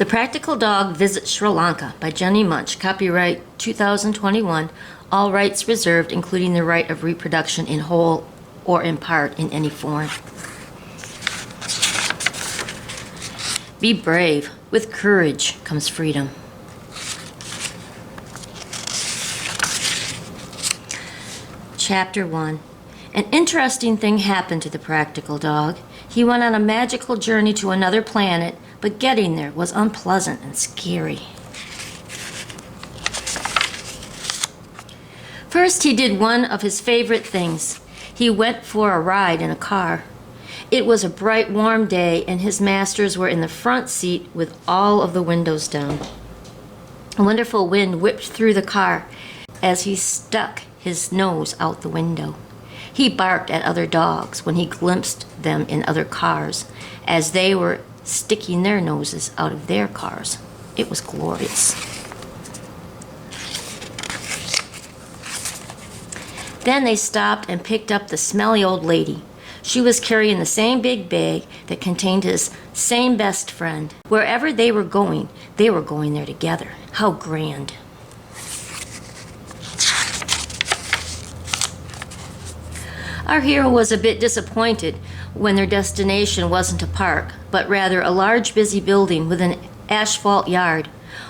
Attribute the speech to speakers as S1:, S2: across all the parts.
S1: The Practical Dog Visits Sri Lanka by Jenny Munch, copyright 2021, all rights reserved, including the right of reproduction in whole or in part in any form. Be brave. With courage comes freedom. Chapter 1. An interesting thing happened to the Practical Dog. He went on a magical journey to another planet, but getting there was unpleasant and scary. First, he did one of his favorite things. He went for a ride in a car. It was a bright, warm day, and his masters were in the front seat with all of the windows down. A wonderful wind whipped through the car as he stuck his nose out the window. He barked at other dogs when he glimpsed them in other cars as they were sticking their noses out of their cars. It was glorious. Then they stopped and picked up the smelly old lady. She was carrying the same big bag that contained his same best friend. Wherever they were going there together. How grand. Our hero was a bit disappointed when their destination wasn't a park, but rather a large busy building with an asphalt yard.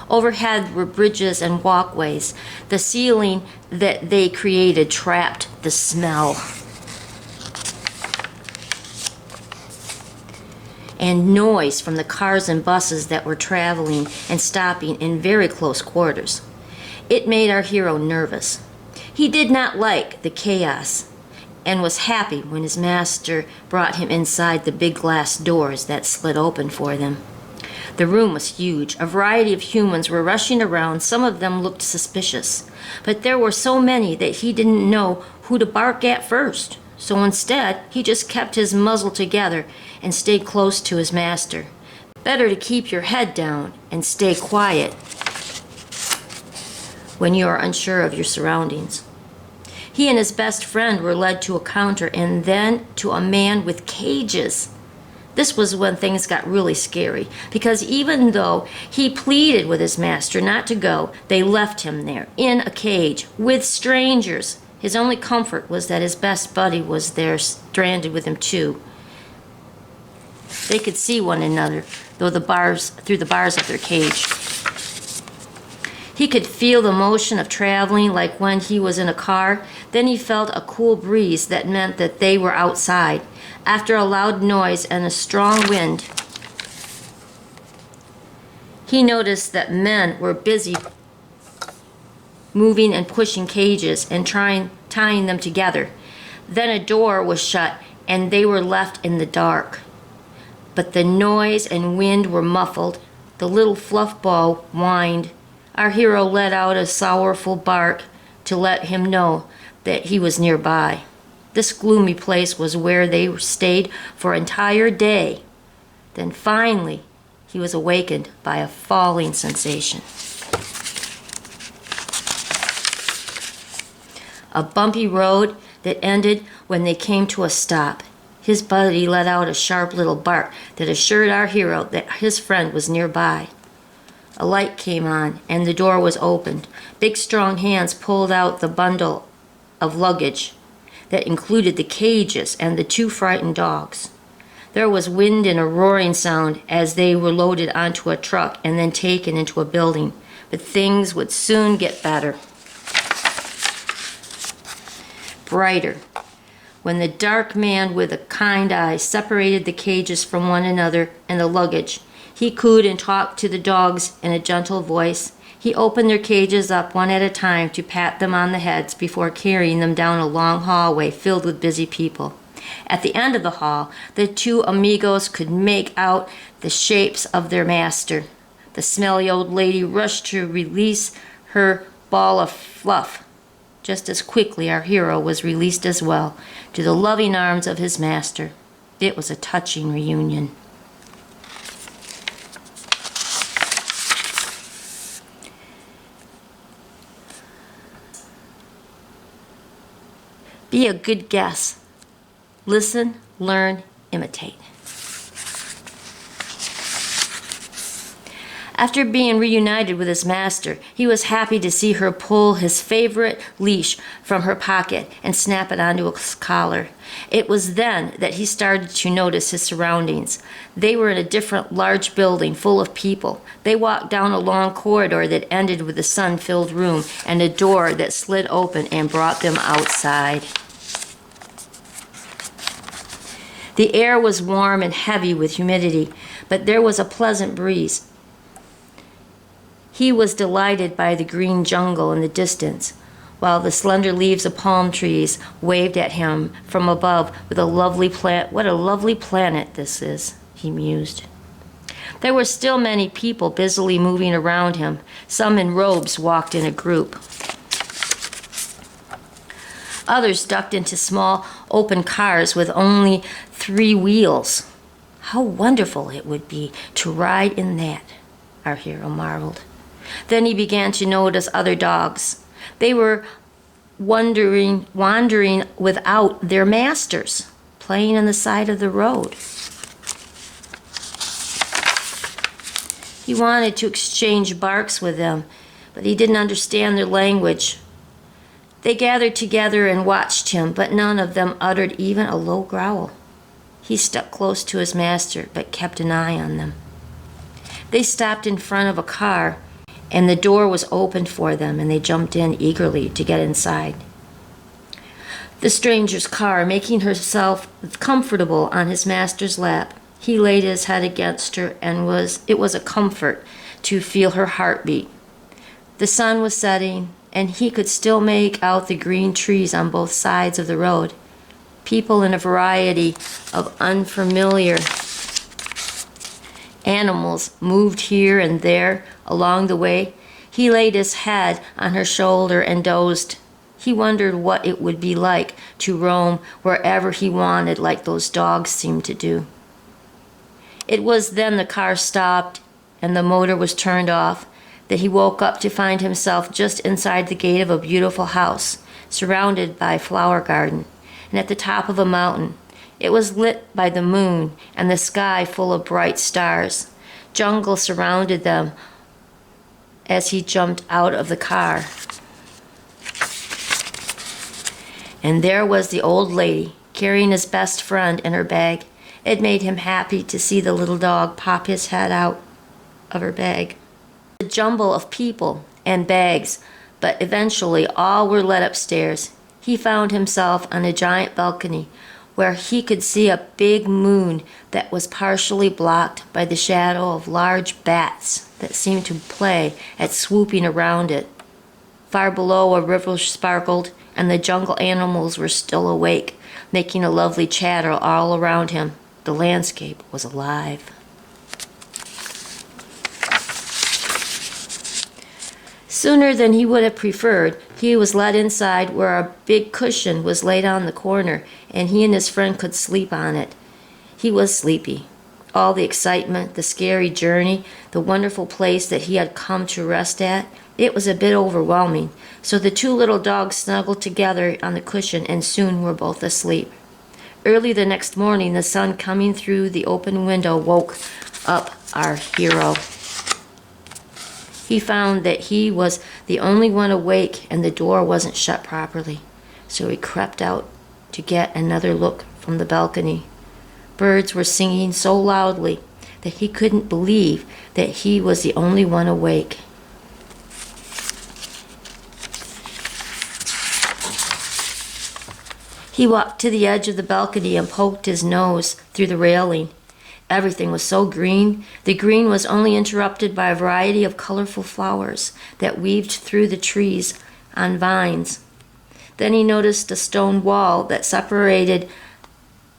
S1: Overhead were bridges and walkways. The ceiling that they created trapped the smell and noise from the cars and buses that were traveling and stopping in very close quarters. It made our hero nervous. He did not like the chaos and was happy when his master brought him inside the big glass doors that slid open for them. The room was huge. A variety of humans were rushing around. Some of them looked suspicious, but there were so many that he didn't know who to bark at first. So instead, he just kept his muzzle together and stayed close to his master. Better to keep your head down and stay quiet when you are unsure of your surroundings. He and his best friend were led to a counter and then to a man with cages. This was when things got really scary, because even though he pleaded with his master not to go, they left him there in a cage with strangers. His only comfort was that his best buddy was there stranded with him too. They could see one another through the bars of their cage. He could feel the motion of traveling like when he was in a car. Then he felt a cool breeze that meant that they were outside. After a loud noise and a strong wind, he noticed that men were busy moving and pushing cages and tying them together. Then a door was shut and they were left in the dark. But the noise and wind were muffled. The little fluff ball whined. Our hero let out a sorrowful bark to let him know that he was nearby. This gloomy place was where they stayed for an entire day. Then finally, he was awakened by a falling sensation. A bumpy road that ended when they came to a stop. His buddy let out a sharp little bark that assured our hero that his friend was nearby. A light came on, and the door was opened. Big, strong hands pulled out the bundle of luggage that included the cages and the two frightened dogs. There was wind and a roaring sound as they were loaded onto a truck and then taken into a building. But things would soon get better. Brighter. When the dark man with a kind eye separated the cages from one another and the luggage, he cooed and talked to the dogs in a gentle voice. He opened their cages up one at a time to pat them on the heads before carrying them down a long hallway filled with busy people. At the end of the hall, the two amigos could make out the shapes of their master. The smelly old lady rushed to release her ball of fluff. Just as quickly, our hero was released as well to the loving arms of his master. It was a touching reunion. Be a good guest. Listen, learn, imitate. After being reunited with his master, he was happy to see her pull his favorite leash from her pocket and snap it onto his collar. It was then that he started to notice his surroundings. They were in a different large building full of people. They walked down a long corridor that ended with a sun-filled room and a door that slid open and brought them outside. The air was warm and heavy with humidity, but there was a pleasant breeze. He was delighted by the green jungle in the distance, while the slender leaves of palm trees waved at him from above with a lovely plant. What a lovely planet this is, he mused. There were still many people busily moving around him. Some in robes walked in a group. Others ducked into small open cars with only 3 wheels. How wonderful it would be to ride in that, our hero marveled. Then he began to notice other dogs. They were wandering without their masters, playing on the side of the road. He wanted to exchange barks with them, but he didn't understand their language. They gathered together and watched him, but none of them uttered even a low growl. He stuck close to his master, but kept an eye on them. They stopped in front of a car, and the door was opened for them, and they jumped in eagerly to get inside. The stranger's car, making herself comfortable on his master's lap, he laid his head against her, and it was a comfort to feel her heartbeat. The sun was setting, and he could still make out the green trees on both sides of the road. People in a variety of unfamiliar animals moved here and there along the way. He laid his head on her shoulder and dozed. He wondered what it would be like to roam wherever he wanted, like those dogs seemed to do. It was then the car stopped and the motor was turned off that he woke up to find himself just inside the gate of a beautiful house, surrounded by a flower garden, and at the top of a mountain. It was lit by the moon and the sky full of bright stars. Jungle surrounded them as he jumped out of the car. And there was the old lady, carrying his best friend in her bag. It made him happy to see the little dog pop his head out of her bag. A jumble of people and bags, but eventually all were led upstairs. He found himself on a giant balcony where he could see a big moon that was partially blocked by the shadow of large bats that seemed to play at swooping around it. Far below, a river sparkled, and the jungle animals were still awake, making a lovely chatter all around him. The landscape was alive. Sooner than he would have preferred, he was led inside where a big cushion was laid on the corner, and he and his friend could sleep on it. He was sleepy. All the excitement, the scary journey, the wonderful place that he had come to rest at, it was a bit overwhelming. So the 2 little dogs snuggled together on the cushion and soon were both asleep. Early the next morning, the sun coming through the open window woke up our hero. He found that he was the only one awake and the door wasn't shut properly. So he crept out to get another look from the balcony. Birds were singing so loudly that he couldn't believe that he was the only one awake. He walked to the edge of the balcony and poked his nose through the railing. Everything was so green. The green was only interrupted by a variety of colorful flowers that weaved through the trees on vines. Then he noticed a stone wall that separated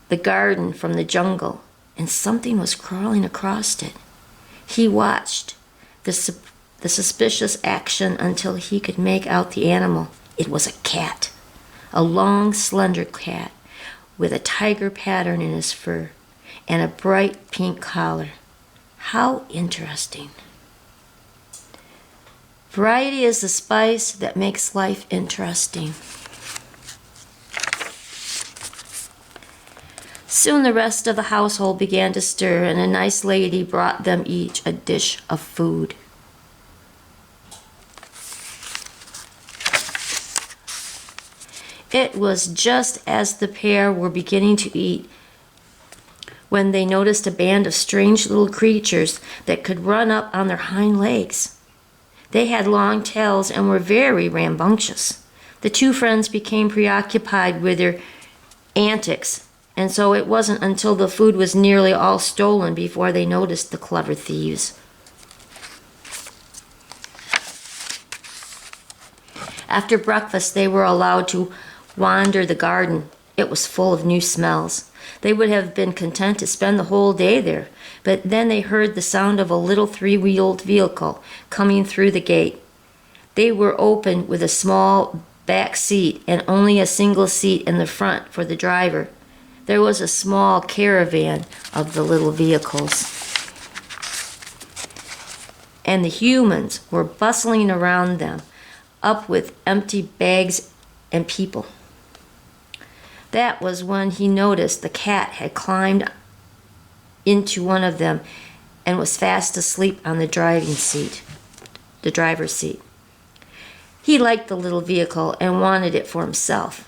S1: the garden from the jungle, and something was crawling across it. He watched the suspicious action until he could make out the animal. It was a cat, a long, slender cat with a tiger pattern in his fur and a bright pink collar. How interesting. Variety is the spice that makes life interesting. Soon the rest of the household began to stir, and a nice lady brought them each a dish of food. It was just as the pair were beginning to eat when they noticed a band of strange little creatures that could run up on their hind legs. They had long tails and were very rambunctious. The two friends became preoccupied with their antics, and so it wasn't until the food was nearly all stolen before they noticed the clever thieves. After breakfast, they were allowed to wander the garden. It was full of new smells. They would have been content to spend the whole day there, but then they heard the sound of a little three-wheeled vehicle coming through the gate. They were open with a small back seat and only a single seat in the front for the driver. There was a small caravan of the little vehicles, and the humans were bustling around them, up with empty bags and people. That was when he noticed the cat had climbed into one of them and was fast asleep on the driver's seat. He liked the little vehicle and wanted it for himself,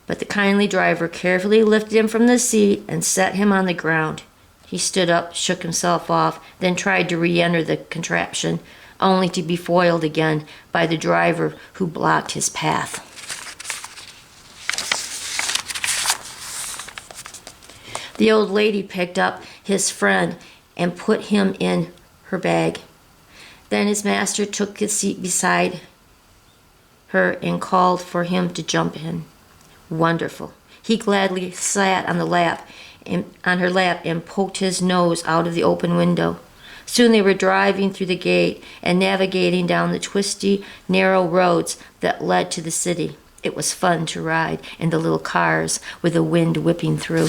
S1: but the kindly driver carefully lifted him from the seat and set him on the ground. He stood up, shook himself off, then tried to re-enter the contraption, only to be foiled again by the driver who blocked his path. The old lady picked up his friend and put him in her bag. Then his master took his seat beside her and called for him to jump in. Wonderful. He gladly sat on her lap and poked his nose out of the open window. Soon they were driving through the gate and navigating down the twisty, narrow roads that led to the city. It was fun to ride in the little cars with the wind whipping through.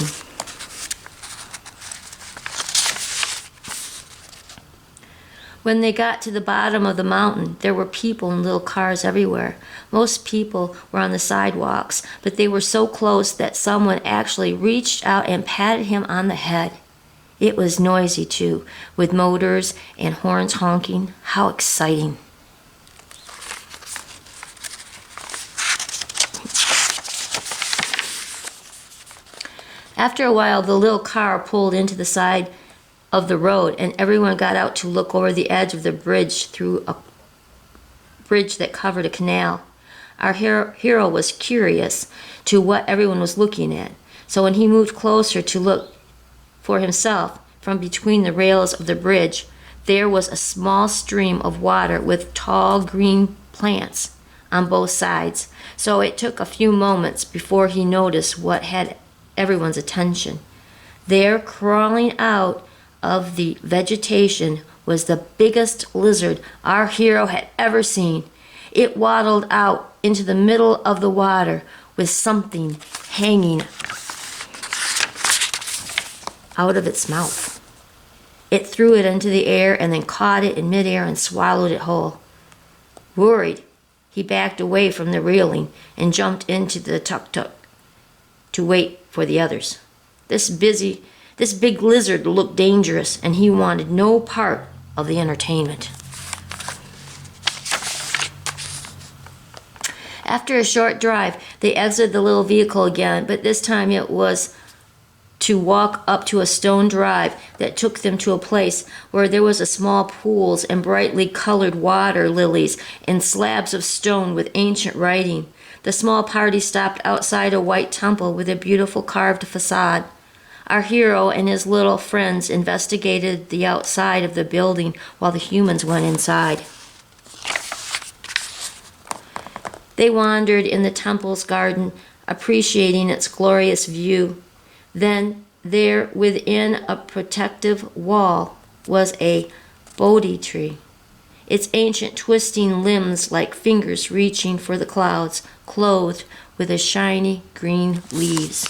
S1: When they got to the bottom of the mountain, there were people in little cars everywhere. Most people were on the sidewalks, but they were so close that someone actually reached out and patted him on the head. It was noisy, too, with motors and horns honking. How exciting. After a while, the little car pulled into the side of the road, and everyone got out to look over the edge of the bridge through a bridge that covered a canal. Our hero was curious to what everyone was looking at, so when he moved closer to look for himself from between the rails of the bridge, there was a small stream of water with tall green plants on both sides. So it took a few moments before he noticed what had everyone's attention. There, crawling out of the vegetation, was the biggest lizard our hero had ever seen. It waddled out into the middle of the water with something hanging out of its mouth. It threw it into the air and then caught it in midair and swallowed it whole. Worried, he backed away from the railing and jumped into the tuk-tuk to wait for the others. This big lizard looked dangerous, and he wanted no part of the entertainment. After a short drive, they exited the little vehicle again, but this time it was to walk up to a stone drive that took them to a place where there was a small pools and brightly colored water lilies and slabs of stone with ancient writing. The small party stopped outside a white temple with a beautiful carved facade. Our hero and his little friends investigated the outside of the building while the humans went inside. They wandered in the temple's garden, appreciating its glorious view. Then, there within a protective wall was a Bodhi tree, its ancient twisting limbs like fingers reaching for the clouds, clothed with a shiny green leaves.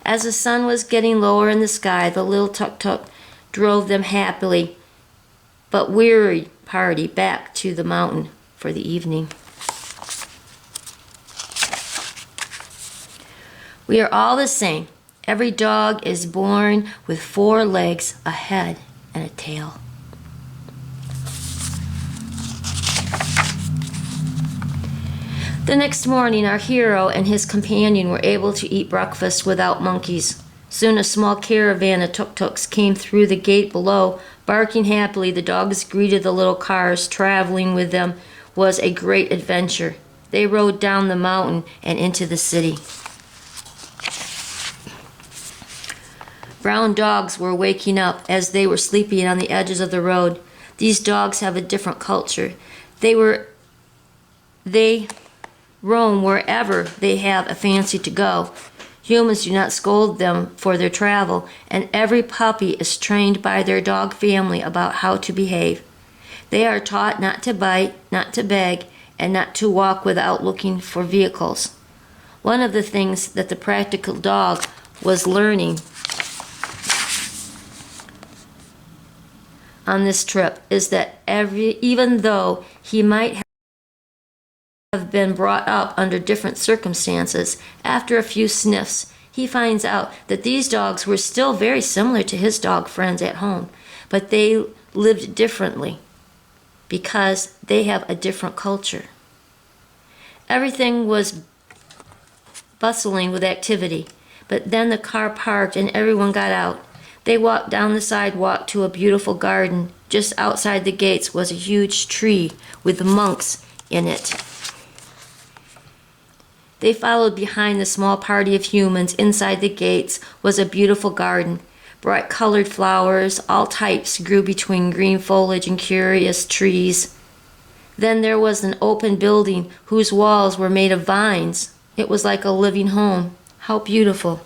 S1: As the sun was getting lower in the sky, the little tuk-tuk drove them happily but weary party back to the mountain for the evening. We are all the same. Every dog is born with 4 legs, a head, and a tail. The next morning, our hero and his companion were able to eat breakfast without monkeys. Soon a small caravan of tuk-tuks came through the gate below. Barking happily, the dogs greeted the little cars. Traveling with them was a great adventure. They rode down the mountain and into the city. Brown dogs were waking up as they were sleeping on the edges of the road. These dogs have a different culture. They roam wherever they have a fancy to go. Humans do not scold them for their travel, and every puppy is trained by their dog family about how to behave. They are taught not to bite, not to beg, and not to walk without looking for vehicles. One of the things that the practical dog was learning on this trip is that even though he might have been brought up under different circumstances, after a few sniffs, he finds out that these dogs were still very similar to his dog friends at home, but they lived differently because they have a different culture. Everything was bustling with activity, but then the car parked and everyone got out. They walked down the sidewalk to a beautiful garden. Just outside the gates was a huge tree with monks in it. They followed behind the small party of humans. Inside the gates was a beautiful garden. Bright colored flowers, all types, grew between green foliage and curious trees. Then there was an open building whose walls were made of vines. It was like a living home. How beautiful.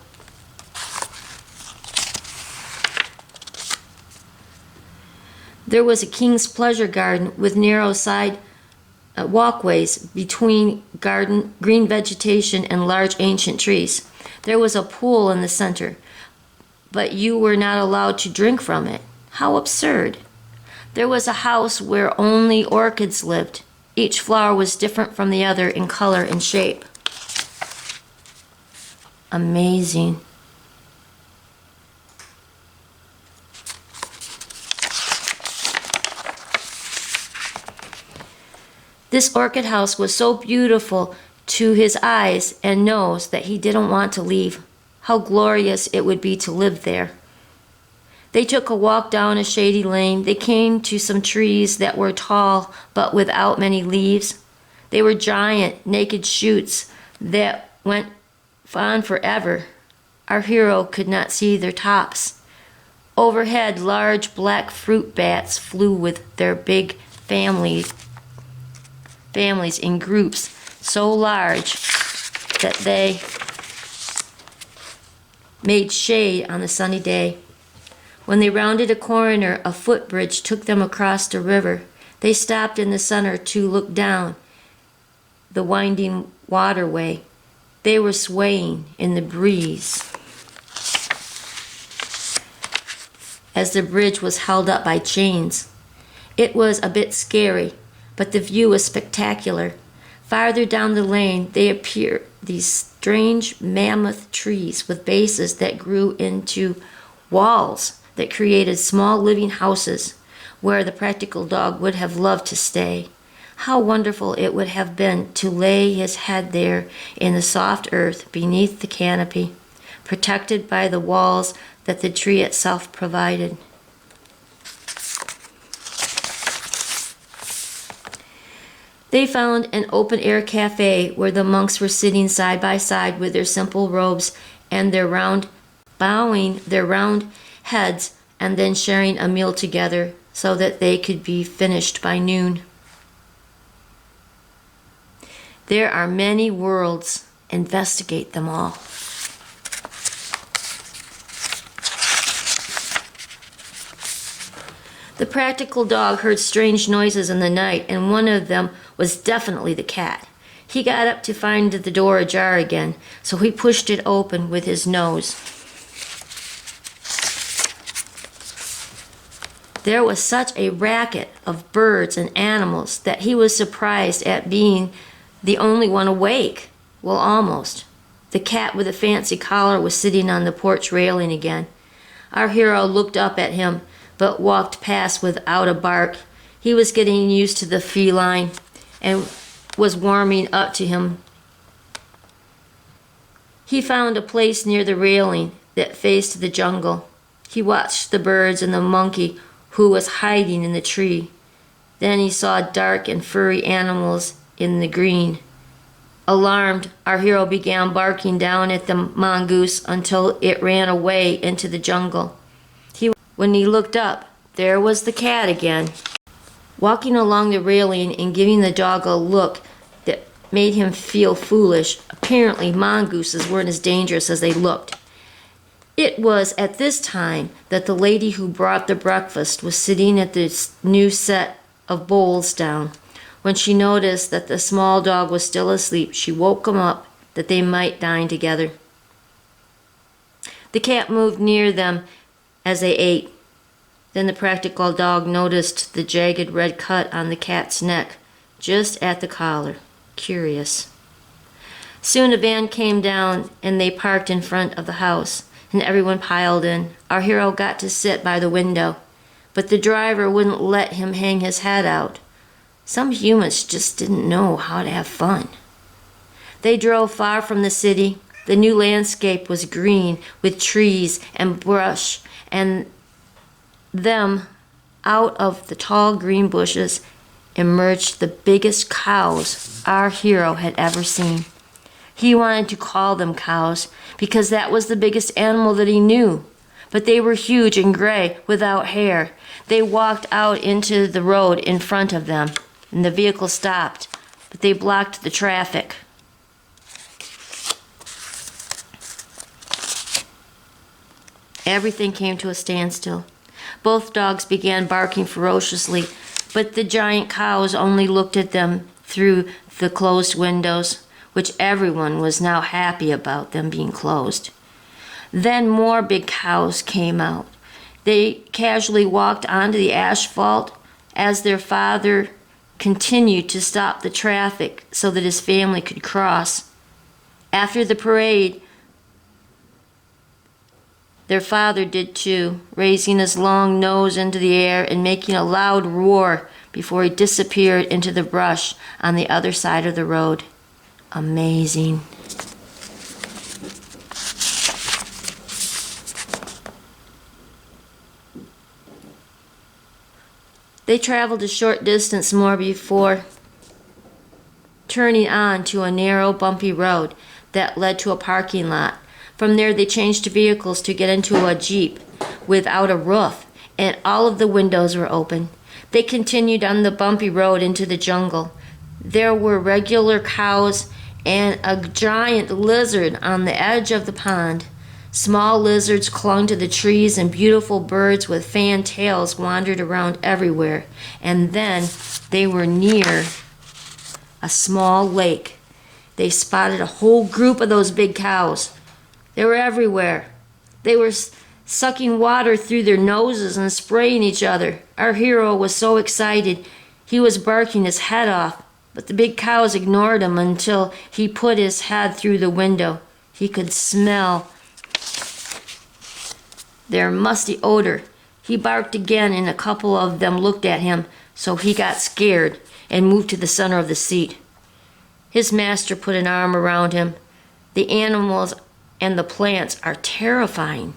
S1: There was a king's pleasure garden with narrow side walkways between green vegetation and large ancient trees. There was a pool in the center, but you were not allowed to drink from it. How absurd. There was a house where only orchids lived. Each flower was different from the other in color and shape. Amazing. This orchid house was so beautiful to his eyes and nose that he didn't want to leave. How glorious it would be to live there. They took a walk down a shady lane. They came to some trees that were tall but without many leaves. They were giant, naked shoots that went on forever. Our hero could not see their tops. Overhead, large black fruit bats flew with their big families in groups so large that they made shade on a sunny day. When they rounded a corner, a footbridge took them across the river. They stopped in the center to look down the winding waterway. They were swaying in the breeze as the bridge was held up by chains. It was a bit scary, but the view was spectacular. Farther down the lane, they appeared these strange mammoth trees with bases that grew into walls that created small living houses where the practical dog would have loved to stay. How wonderful it would have been to lay his head there in the soft earth beneath the canopy, protected by the walls that the tree itself provided. They found an open-air cafe where the monks were sitting side by side with their simple robes and bowing their round heads and then sharing a meal together so that they could be finished by noon. There are many worlds. Investigate them all. The practical dog heard strange noises in the night, and one of them was definitely the cat. He got up to find the door ajar again, so he pushed it open with his nose. There was such a racket of birds and animals that he was surprised at being the only one awake. Well, almost. The cat with the fancy collar was sitting on the porch railing again. Our hero looked up at him, but walked past without a bark. He was getting used to the feline and was warming up to him. He found a place near the railing that faced the jungle. He watched the birds and the monkey who was hiding in the tree. Then he saw dark and furry animals in the green. Alarmed, our hero began barking down at the mongoose until it ran away into the jungle. When he looked up, there was the cat again, walking along the railing and giving the dog a look that made him feel foolish. Apparently, mongooses weren't as dangerous as they looked. It was at this time that the lady who brought the breakfast was sitting at this new set of bowls down. When she noticed that the small dog was still asleep, she woke him up that they might dine together. The cat moved near them as they ate. Then the practical dog noticed the jagged red cut on the cat's neck, just at the collar. Curious. Soon a van came down and they parked in front of the house, and everyone piled in. Our hero got to sit by the window, but the driver wouldn't let him hang his head out. Some humans just didn't know how to have fun. They drove far from the city. The new landscape was green with trees and brush, and them out of the tall green bushes emerged the biggest cows our hero had ever seen. He wanted to call them cows because that was the biggest animal that he knew, but they were huge and gray without hair. They walked out into the road in front of them, and the vehicle stopped, but they blocked the traffic. Everything came to a standstill. Both dogs began barking ferociously, but the giant cows only looked at them through the closed windows, which everyone was now happy about them being closed. Then more big cows came out. They casually walked onto the asphalt as their father continued to stop the traffic so that his family could cross. After the parade, their father did too, raising his long nose into the air and making a loud roar before he disappeared into the brush on the other side of the road. Amazing. They traveled a short distance more before turning on to a narrow, bumpy road that led to a parking lot. From there, they changed vehicles to get into a Jeep without a roof, and all of the windows were open. They continued on the bumpy road into the jungle. There were regular cows and a giant lizard on the edge of the pond. Small lizards clung to the trees, and beautiful birds with fan tails wandered around everywhere. And then they were near a small lake. They spotted a whole group of those big cows. They were everywhere. They were sucking water through their noses and spraying each other. Our hero was so excited, he was barking his head off, but the big cows ignored him until he put his head through the window. He could smell their musty odor. He barked again, and a couple of them looked at him, so he got scared and moved to the center of the seat. His master put an arm around him. The animals and the plants are terrifying.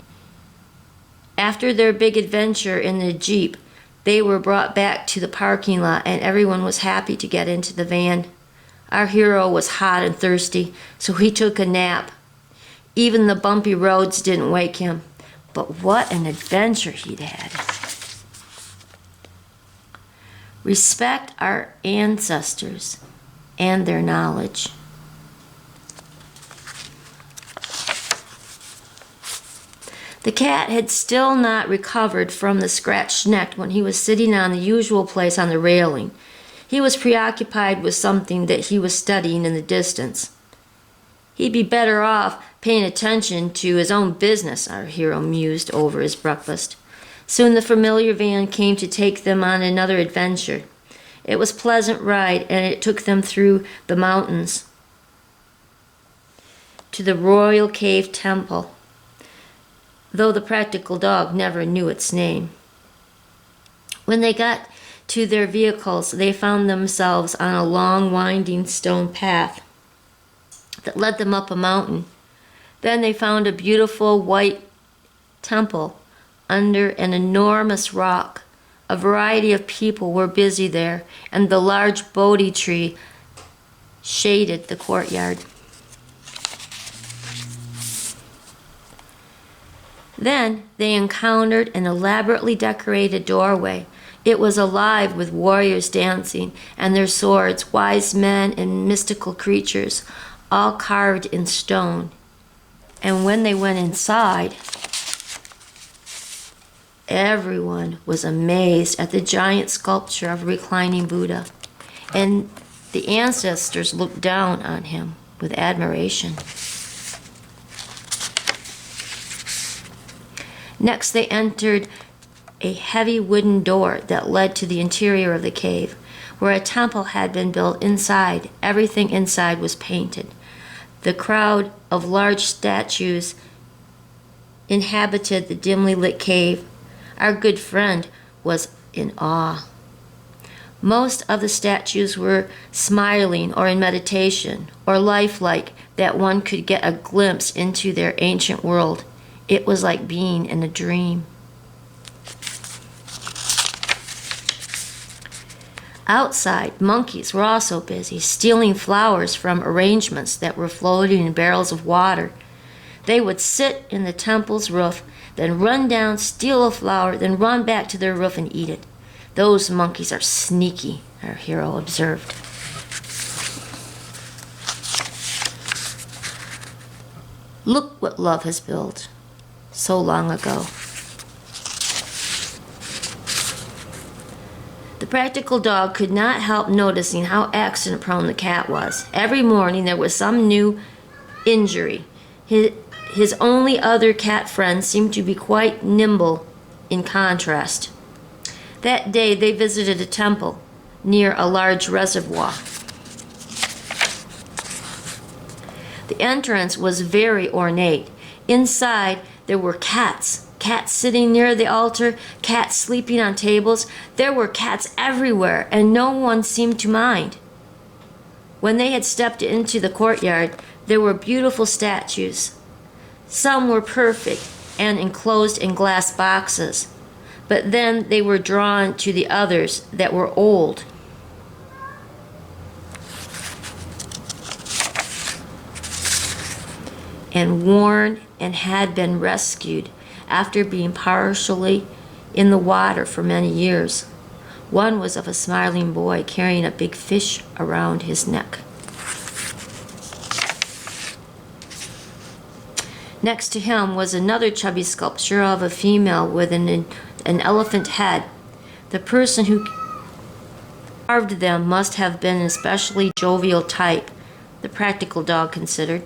S1: After their big adventure in the Jeep, they were brought back to the parking lot, and everyone was happy to get into the van. Our hero was hot and thirsty, so he took a nap. Even the bumpy roads didn't wake him. But what an adventure he'd had. Respect our ancestors and their knowledge. The cat had still not recovered from the scratched neck when he was sitting on the usual place on the railing. He was preoccupied with something that he was studying in the distance. He'd be better off paying attention to his own business, our hero mused over his breakfast. Soon the familiar van came to take them on another adventure. It was a pleasant ride, and it took them through the mountains. to the Royal Cave Temple, though the practical dog never knew its name. When they got to their vehicles, they found themselves on a long, winding stone path that led them up a mountain. Then they found a beautiful white temple under an enormous rock. A variety of people were busy there, and the large Bodhi tree shaded the courtyard. Then they encountered an elaborately decorated doorway. It was alive with warriors dancing, and their swords, wise men and mystical creatures, all carved in stone. And when they went inside, everyone was amazed at the giant sculpture of a reclining Buddha, and the ancestors looked down on him with admiration. Next, they entered a heavy wooden door that led to the interior of the cave, where a temple had been built inside. Everything inside was painted. The crowd of large statues inhabited the dimly lit cave. Our good friend was in awe. Most of the statues were smiling or in meditation, or lifelike, that one could get a glimpse into their ancient world. It was like being in a dream. Outside, monkeys were also busy, stealing flowers from arrangements that were floating in barrels of water. They would sit in the temple's roof, then run down, steal a flower, then run back to their roof and eat it. Those monkeys are sneaky, our hero observed. Look what love has built so long ago. The practical dog could not help noticing how accident-prone the cat was. Every morning there was some new injury. His only other cat friend seemed to be quite nimble in contrast. That day they visited a temple near a large reservoir. The entrance was very ornate. Inside there were cats sitting near the altar, cats sleeping on tables. There were cats everywhere, and no one seemed to mind. When they had stepped into the courtyard, there were beautiful statues. Some were perfect and enclosed in glass boxes, but then they were drawn to the others that were old. And worn and had been rescued after being partially in the water for many years. One was of a smiling boy carrying a big fish around his neck. Next to him was another chubby sculpture of a female with an elephant head. The person who carved them must have been an especially jovial type, the practical dog considered.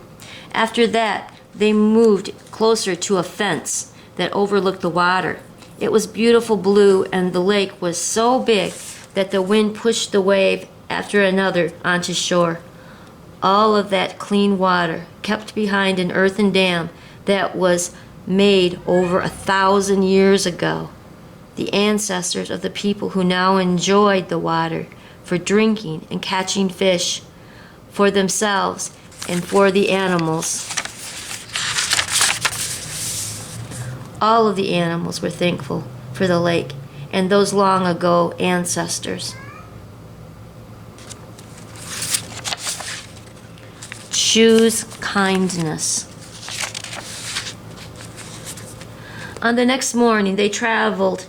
S1: After that, they moved closer to a fence that overlooked the water. It was beautiful blue, and the lake was so big that the wind pushed the wave after another onto shore. All of that clean water kept behind an earthen dam that was made over 1,000 years ago. The ancestors of the people who now enjoyed the water for drinking and catching fish, for themselves and for the animals. All of the animals were thankful for the lake and those long ago ancestors. Choose kindness. On the next morning, they traveled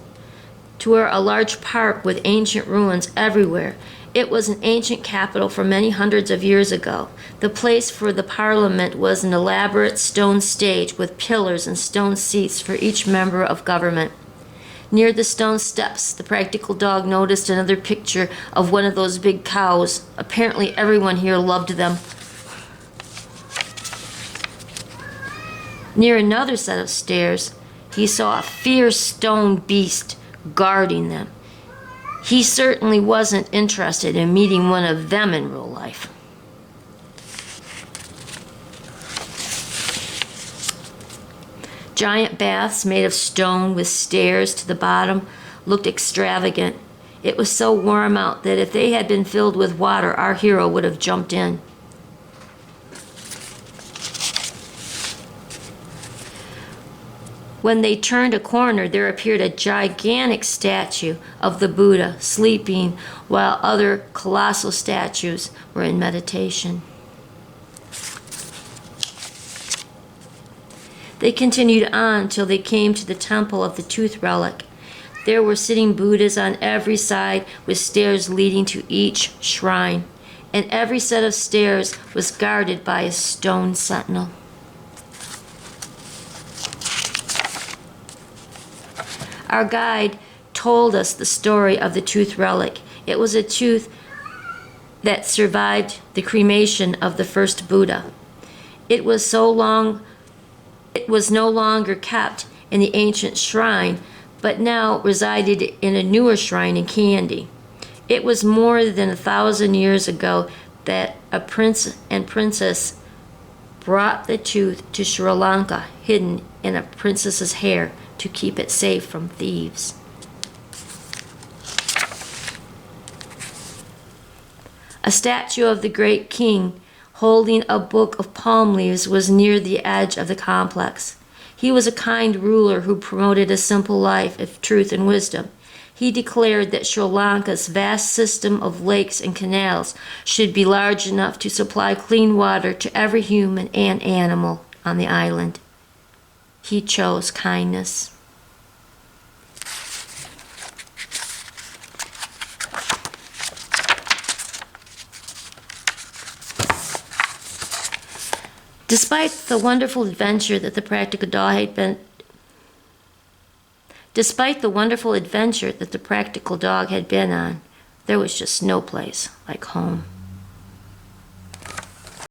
S1: to a large park with ancient ruins everywhere. It was an ancient capital from many hundreds of years ago. The place for the parliament was an elaborate stone stage with pillars and stone seats for each member of government. Near the stone steps, the practical dog noticed another picture of one of those big cows. Apparently everyone here loved them. Near another set of stairs, he saw a fierce stone beast guarding them. He certainly wasn't interested in meeting one of them in real life. giant baths made of stone with stairs to the bottom looked extravagant. It was so warm out that if they had been filled with water, our hero would have jumped in. When they turned a corner, there appeared a gigantic statue of the Buddha sleeping while other colossal statues were in meditation. They continued on till they came to the temple of the tooth relic. There were sitting Buddhas on every side with stairs leading to each shrine, and every set of stairs was guarded by a stone sentinel. Our guide told us the story of the tooth relic. It was a tooth that survived the cremation of the first Buddha. It was no longer kept in the ancient shrine, but now resided in a newer shrine in Kandy. It was more than 1,000 years ago that a prince and princess brought the tooth to Sri Lanka, hidden in a princess's hair, to keep it safe from thieves. A statue of the great king holding a book of palm leaves was near the edge of the complex. He was a kind ruler who promoted a simple life of truth and wisdom. He declared that Sri Lanka's vast system of lakes and canals should be large enough to supply clean water to every human and animal on the island. He chose kindness. Despite the wonderful adventure that the practical dog had been on, there was just no place like home.